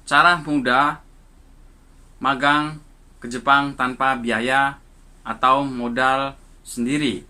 cara mudah magang ke Jepang tanpa biaya atau modal sendiri.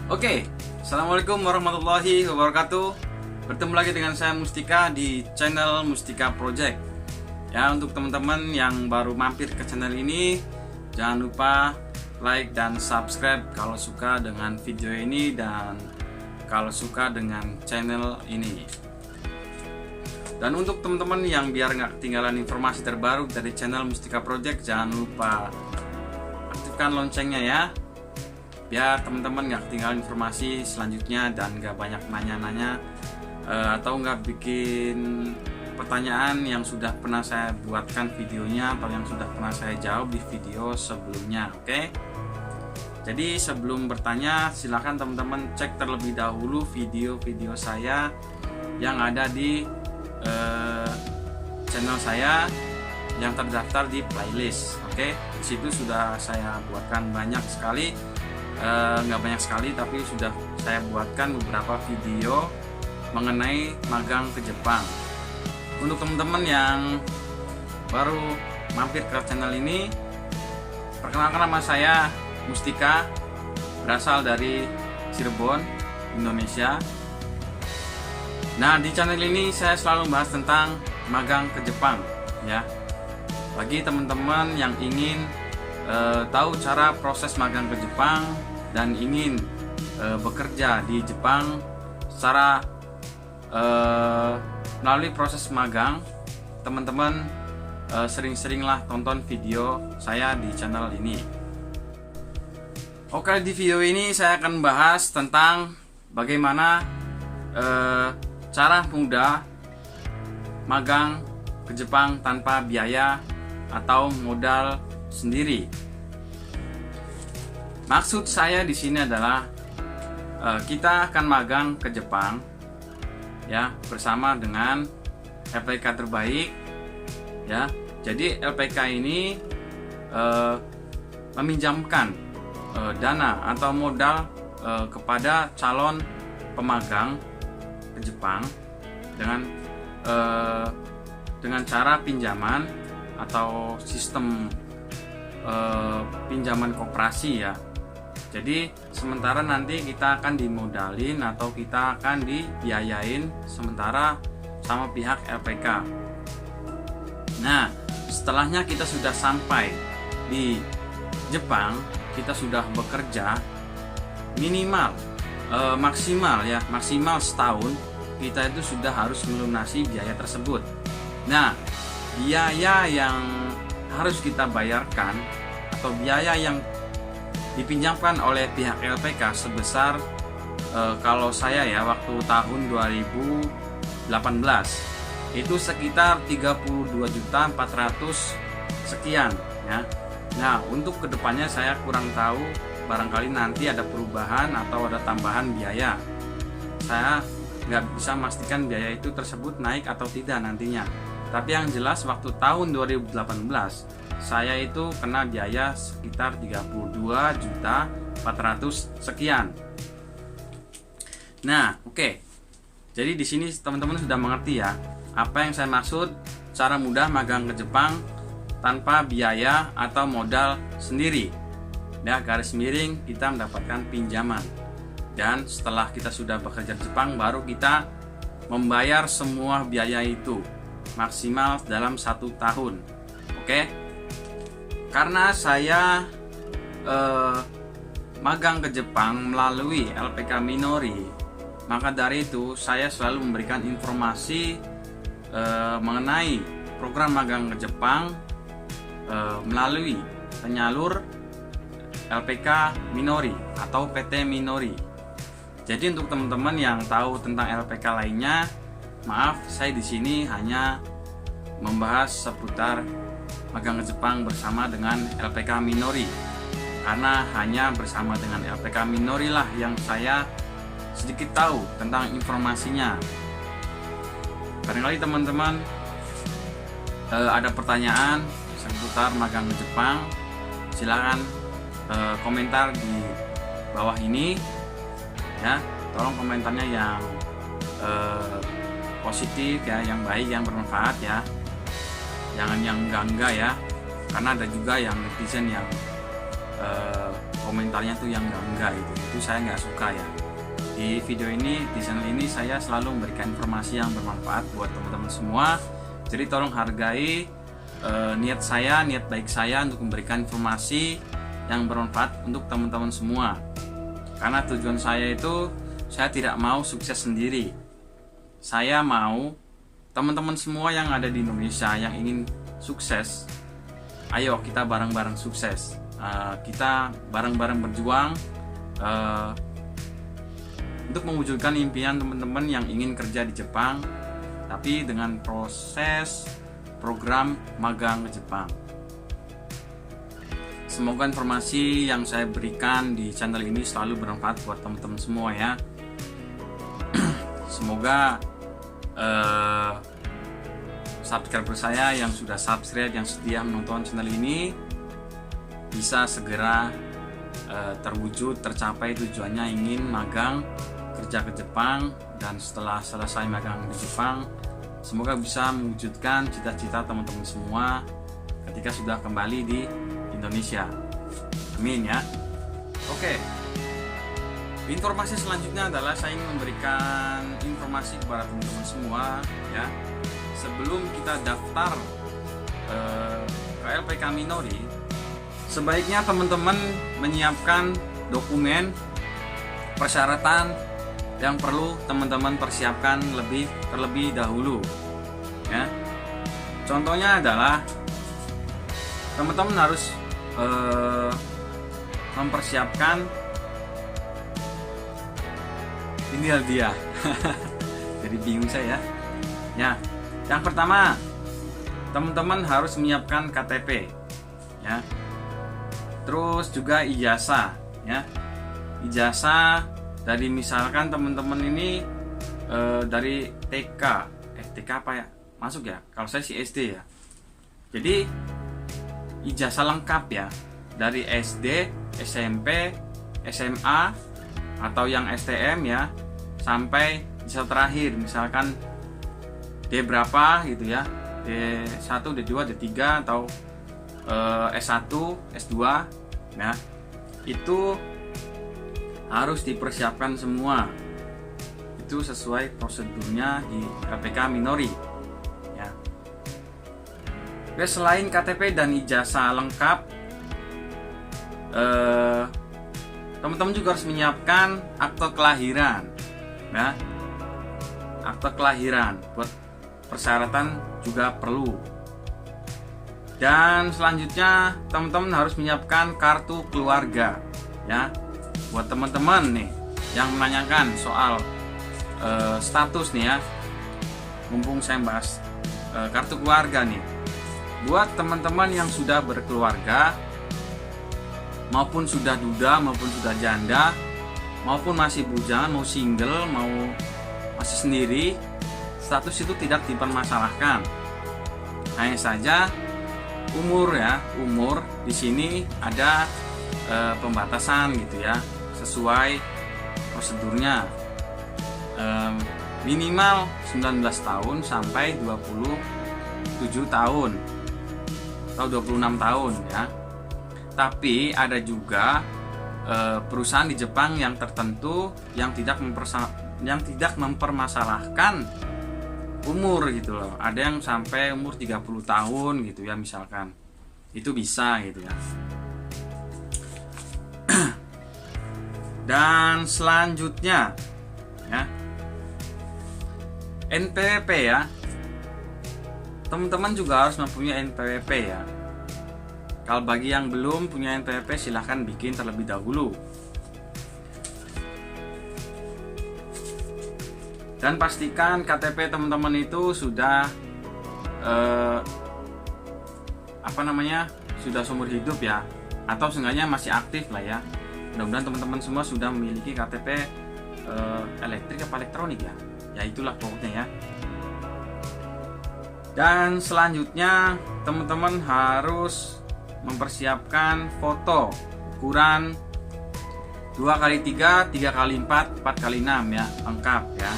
Oke, assalamualaikum warahmatullahi wabarakatuh. Bertemu lagi dengan saya Mustika di channel Mustika Project. Ya, untuk teman-teman yang baru mampir ke channel ini, jangan lupa like dan subscribe kalau suka dengan video ini dan kalau suka dengan channel ini. Dan untuk teman-teman yang biar nggak ketinggalan informasi terbaru dari channel Mustika Project, jangan lupa aktifkan loncengnya ya, biar teman-teman nggak ketinggalan informasi selanjutnya dan nggak banyak nanya-nanya atau nggak bikin pertanyaan yang sudah pernah saya buatkan videonya atau yang sudah pernah saya jawab di video sebelumnya. Oke, jadi sebelum bertanya silahkan teman-teman cek terlebih dahulu video-video saya yang ada di channel saya yang terdaftar di playlist. Oke, di situ sudah saya buatkan banyak sekali, nggak banyak sekali tapi sudah saya buatkan beberapa video mengenai magang ke Jepang. Untuk teman-teman yang baru mampir ke channel ini, perkenalkan, nama saya Mustika, berasal dari Cirebon, Indonesia. Nah, di channel ini saya selalu membahas tentang magang ke Jepang ya. Bagi teman-teman yang ingin tahu cara proses magang ke Jepang dan ingin bekerja di Jepang secara melalui proses magang, teman-teman sering-seringlah tonton video saya di channel ini. Oke, di video ini saya akan bahas tentang bagaimana cara mudah magang ke Jepang tanpa biaya atau modal sendiri. Maksud saya di sini adalah kita akan magang ke Jepang ya bersama dengan LPK terbaik ya. Jadi LPK ini meminjamkan dana atau modal kepada calon pemagang ke Jepang dengan cara pinjaman atau sistem pinjaman koperasi ya. Jadi sementara nanti kita akan dimodalin atau kita akan dibiayain sementara sama pihak LPK. Nah, setelahnya kita sudah sampai di Jepang, kita sudah bekerja minimal maksimal setahun, kita itu sudah harus melunasi biaya tersebut. Nah, biaya yang harus kita bayarkan atau biaya yang dipinjamkan oleh pihak LPK sebesar kalau saya ya waktu tahun 2018 itu sekitar 32.400.000 sekian ya. Nah, untuk kedepannya saya kurang tahu, barangkali nanti ada perubahan atau ada tambahan biaya. Saya nggak bisa memastikan biaya itu tersebut naik atau tidak nantinya. Tapi yang jelas waktu tahun 2018 saya itu kena biaya sekitar 32.400.000 sekian. Nah, oke. Jadi di sini teman-teman sudah mengerti ya apa yang saya maksud cara mudah magang ke Jepang tanpa biaya atau modal sendiri. Ya, garis miring kita mendapatkan pinjaman. Dan setelah kita sudah bekerja di Jepang baru kita membayar semua biaya itu maksimal dalam 1 tahun. Oke. Karena saya magang ke Jepang melalui LPK Minori, maka dari itu saya selalu memberikan informasi mengenai program magang ke Jepang melalui penyalur LPK Minori atau PT Minori. Jadi untuk teman-teman yang tahu tentang LPK lainnya, maaf, saya di sini hanya membahas seputar magang ke Jepang bersama dengan LPK Minori. Karena hanya bersama dengan LPK Minori lah yang saya sedikit tahu tentang informasinya. Barangkali teman-teman ada pertanyaan seputar magang ke Jepang, silakan komentar di bawah ini ya. Tolong komentarnya yang positif ya, yang baik, yang bermanfaat ya, jangan yang enggak ya, karena ada juga yang netizen yang komentarnya tuh yang enggak itu saya nggak suka ya. Di video ini, di channel ini saya selalu memberikan informasi yang bermanfaat buat teman-teman semua. Jadi tolong hargai niat saya, niat baik saya untuk memberikan informasi yang bermanfaat untuk teman-teman semua. Karena tujuan saya itu, saya tidak mau sukses sendiri. Saya mau teman-teman semua yang ada di Indonesia yang ingin sukses, ayo kita bareng-bareng sukses. Kita bareng-bareng berjuang untuk mewujudkan impian teman-teman yang ingin kerja di Jepang, tapi dengan proses program magang ke Jepang. Semoga informasi yang saya berikan di channel ini selalu bermanfaat buat teman-teman semua ya. Semoga subscriber saya yang sudah subscribe, yang setia menonton channel ini bisa segera terwujud, tercapai tujuannya, ingin magang kerja ke Jepang, dan setelah selesai magang di Jepang semoga bisa mewujudkan cita-cita teman-teman semua ketika sudah kembali di Indonesia. Amin ya. Oke. Informasi selanjutnya adalah saya ingin memberikan informasi kepada teman-teman semua ya. Sebelum kita daftar ke LPK Minori, sebaiknya teman-teman menyiapkan dokumen persyaratan yang perlu teman-teman persiapkan terlebih dahulu ya. Contohnya adalah teman-teman harus mempersiapkan ini dia. Jadi bingung saya ya. Yang pertama, teman-teman harus menyiapkan KTP ya. Terus juga ijazah ya. Ijazah dari misalkan teman-teman ini dari TK apa ya? Masuk ya? Kalau saya sih SD ya. Jadi ijazah lengkap ya, dari SD, SMP, SMA atau yang STM ya, sampai ijazah terakhir misalkan D berapa gitu ya, D1, D2, D3 atau S1, S2 ya. Itu harus dipersiapkan semua. Itu sesuai prosedurnya di LPK Minori ya. Oke, selain KTP dan ijazah lengkap, teman-teman juga harus menyiapkan akte kelahiran ya. Akte kelahiran buat persyaratan juga perlu. Dan selanjutnya teman-teman harus menyiapkan kartu keluarga ya. Buat teman-teman nih yang menanyakan soal status nih ya, mumpung saya bahas kartu keluarga nih. Buat teman-teman yang sudah berkeluarga, maupun sudah duda, maupun sudah janda, maupun masih bujangan, mau single, mau masih sendiri, status itu tidak dipermasalahkan. Hanya saja umur ya, umur di sini ada pembatasan gitu ya, sesuai prosedurnya. Minimal 19 tahun sampai 27 tahun atau 26 tahun ya. Tapi ada juga perusahaan di Jepang yang tertentu yang tidak mempermasalahkan umur gitu loh. Ada yang sampai umur 30 tahun gitu ya misalkan. itu bisa gitu ya. Dan selanjutnya ya, NPWP ya. Teman-teman juga harus mempunyai NPWP ya. Kalau bagi yang belum punya NPWP, silahkan bikin terlebih dahulu. Dan pastikan KTP teman-teman itu sudah sudah seumur hidup ya, atau seenggaknya masih aktif lah ya. Mudah-mudahan teman-teman semua sudah memiliki KTP elektrik atau elektronik ya. Ya itulah pokoknya ya. Dan selanjutnya teman-teman harus mempersiapkan foto ukuran 2x3, 3x4, 4x6 ya, lengkap ya.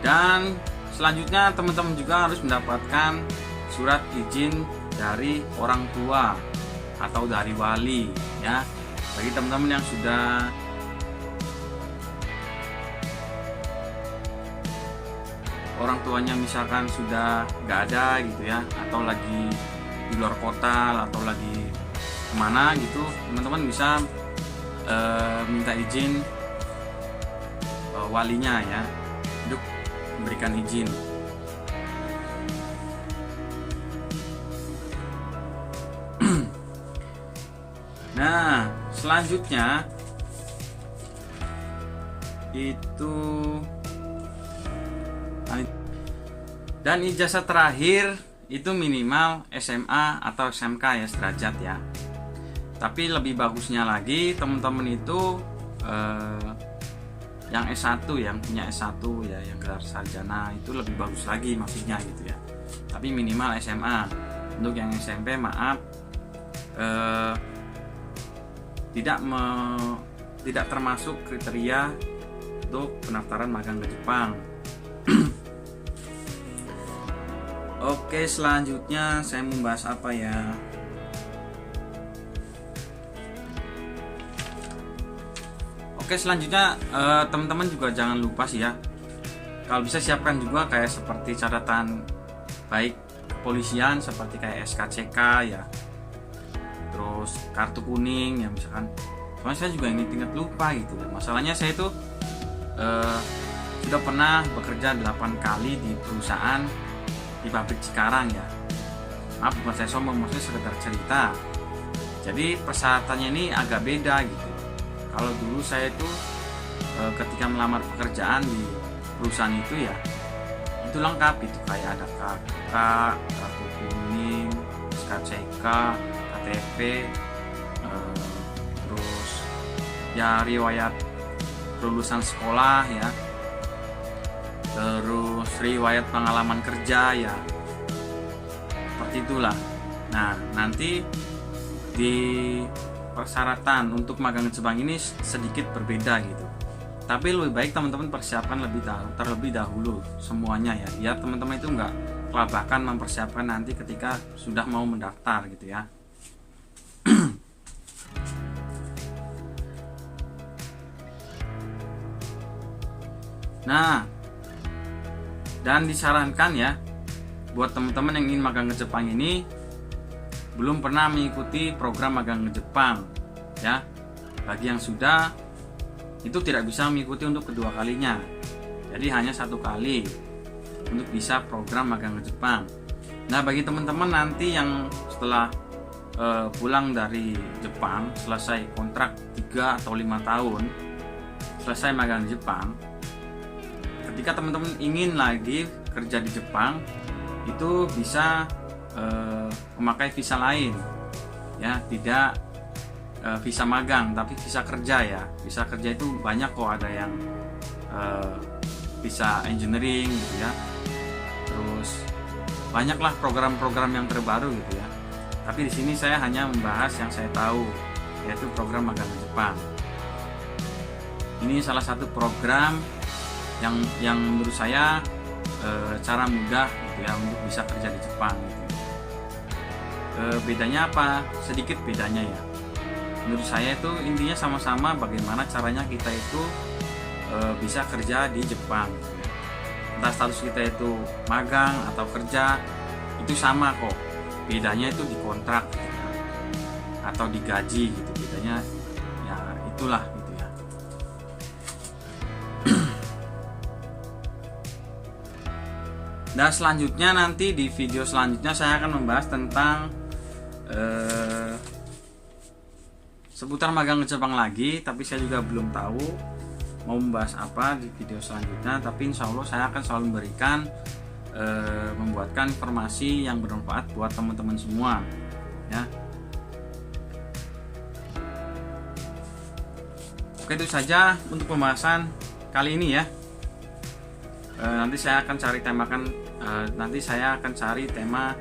Dan selanjutnya teman-teman juga harus mendapatkan surat izin dari orang tua atau dari wali ya. Bagi teman-teman yang sudah orang tuanya misalkan sudah nggak ada gitu ya, atau lagi di luar kota atau lagi kemana gitu, teman-teman bisa minta izin walinya ya untuk memberikan izin. Nah, selanjutnya itu dan ijazah terakhir itu minimal SMA atau SMK ya, sederajat ya. Tapi lebih bagusnya lagi teman-teman itu yang S1, yang punya S1 ya, yang gelar sarjana itu lebih bagus lagi maksudnya gitu ya. Tapi minimal SMA. Untuk yang SMP maaf tidak termasuk kriteria untuk pendaftaran magang ke Jepang. Oke, selanjutnya saya membahas apa ya? Oke, selanjutnya teman-teman juga jangan lupa sih ya, kalau bisa siapkan juga kayak seperti catatan baik kepolisian seperti kayak SKCK ya, terus kartu kuning ya misalkan. Soalnya saya juga ini tingkat lupa gitu ya. Masalahnya saya itu sudah pernah bekerja 8 kali di perusahaan di pabrik Cikarang ya. Maaf, bukan saya sombong, maksudnya sekedar cerita. Jadi persyaratannya ini agak beda gitu. Kalau dulu saya itu ketika melamar pekerjaan di perusahaan itu ya, itu lengkap itu, kayak ada KK, kartu kuning, SKCK, KTP, terus ya riwayat lulusan sekolah ya, terus riwayat pengalaman kerja ya, seperti itulah. Nah, nanti di persyaratan untuk magang ke Jepang ini sedikit berbeda gitu. Tapi lebih baik teman-teman persiapkan terlebih dahulu semuanya ya, biar teman-teman itu nggak kelabakan mempersiapkan nanti ketika sudah mau mendaftar gitu ya. Nah, dan disarankan ya buat teman-teman yang ingin magang ke Jepang ini belum pernah mengikuti program magang ke Jepang ya. Bagi yang sudah, itu tidak bisa mengikuti untuk kedua kalinya. Jadi hanya 1 kali untuk bisa program magang ke Jepang. Nah, bagi teman-teman nanti yang setelah pulang dari Jepang, selesai kontrak 3 atau 5 tahun, selesai magang di Jepang, ketika teman-teman ingin lagi kerja di Jepang, itu bisa memakai visa lain ya, tidak visa magang tapi visa kerja ya. Visa kerja itu banyak kok, ada yang visa engineering gitu ya, terus banyaklah program-program yang terbaru gitu ya. Tapi di sini saya hanya membahas yang saya tahu, yaitu program magang ke Jepang. Ini salah satu program yang menurut saya cara mudah gitu ya untuk bisa kerja di Jepang gitu. Bedanya apa? Sedikit bedanya ya. Menurut saya itu intinya sama-sama bagaimana caranya kita itu bisa kerja di Jepang gitu ya. Entah status kita itu magang atau kerja, itu sama kok, bedanya itu di kontrak gitu ya, atau di gaji gitu, bedanya ya itulah gitu ya. Nah selanjutnya nanti di video selanjutnya saya akan membahas tentang seputar magang ke Jepang lagi, tapi saya juga belum tahu mau membahas apa di video selanjutnya. Tapi insya Allah saya akan selalu memberikan membuatkan informasi yang bermanfaat buat teman-teman semua ya. Oke, itu saja untuk pembahasan kali ini ya. Nanti saya akan cari tema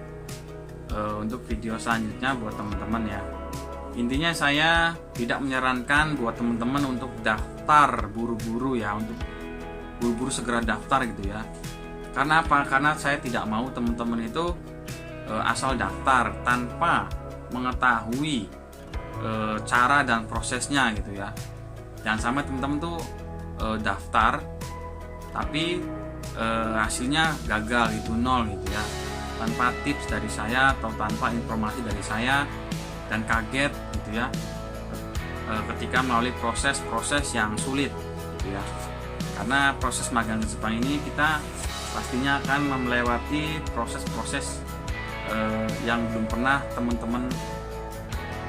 untuk video selanjutnya buat teman-teman ya. Intinya saya tidak menyarankan buat teman-teman untuk daftar buru-buru ya, untuk buru-buru segera daftar gitu ya. Karena apa? Karena saya tidak mau teman-teman itu asal daftar tanpa mengetahui cara dan prosesnya gitu ya. Jangan sampai teman-teman tuh daftar tapi hasilnya gagal gitu, nol gitu ya, tanpa tips dari saya atau tanpa informasi dari saya, dan kaget gitu ya ketika melalui proses-proses yang sulit gitu ya. Karena proses magang di Jepang ini kita pastinya akan melewati proses-proses yang belum pernah teman-teman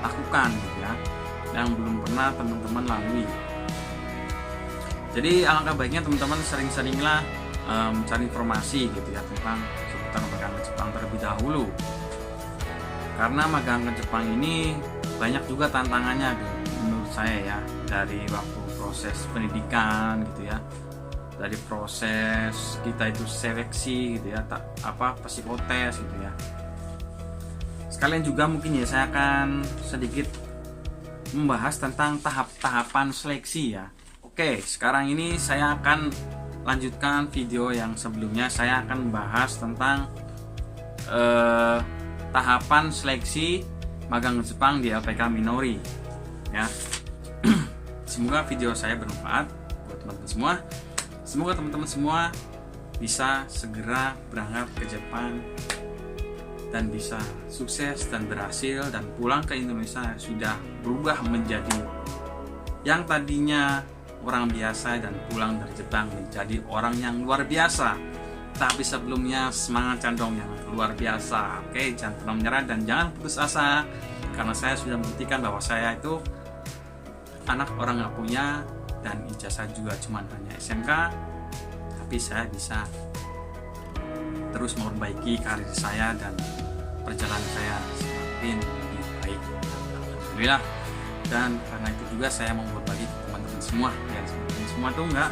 lakukan gitu ya, yang belum pernah teman-teman lalui. Jadi alangkah baiknya teman-teman sering-seringlah mencari informasi gitu ya tentang seputar magang ke Jepang terlebih dahulu. Karena magang ke Jepang ini banyak juga tantangannya menurut saya ya, dari waktu proses pendidikan gitu ya, dari proses kita itu seleksi gitu ya, psikotes gitu ya. Sekalian juga mungkin ya saya akan sedikit membahas tentang tahap-tahapan seleksi ya. Oke, sekarang ini saya akan lanjutkan video yang sebelumnya. Saya akan membahas tentang tahapan seleksi magang ke Jepang di LPK Minori ya. Semoga video saya bermanfaat buat teman-teman semua. Semoga teman-teman semua bisa segera berangkat ke Jepang dan bisa sukses dan berhasil dan pulang ke Indonesia sudah berubah menjadi yang tadinya orang biasa dan pulang dari Jepang menjadi orang yang luar biasa. Tapi sebelumnya semangat condong yang luar biasa. Oke, jangan pernah menyerah dan jangan putus asa, karena saya sudah membuktikan bahwa saya itu anak orang nggak punya dan ijazah juga cuma hanya SMK, tapi saya bisa terus memperbaiki karir saya dan perjalanan saya semakin lebih baik. Alhamdulillah. Dan karena itu juga saya mau berbagi ke teman-teman semua ya, teman-teman semua tuh nggak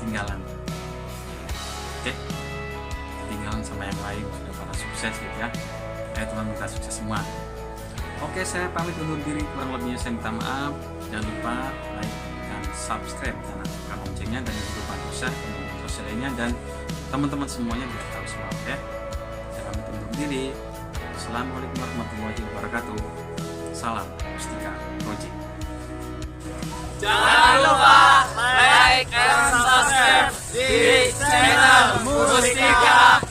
ketinggalan. Oke, ketinggalan sama yang lain sudah pada sukses gitu ya. Ayo teman, kita sukses semua. Oke, saya pamit undur diri, kurang lebihnya saya minta maaf. Jangan lupa like dan subscribe dan aktifkan loncengnya, dan jangan lupa share ke media sosial lainnya dan teman-teman semuanya biar tahu semua. Oke, saya pamit undur diri. Assalamualaikum warahmatullahi wabarakatuh. Salam Mustika Project. Jangan lupa like and subscribe di channel Mustika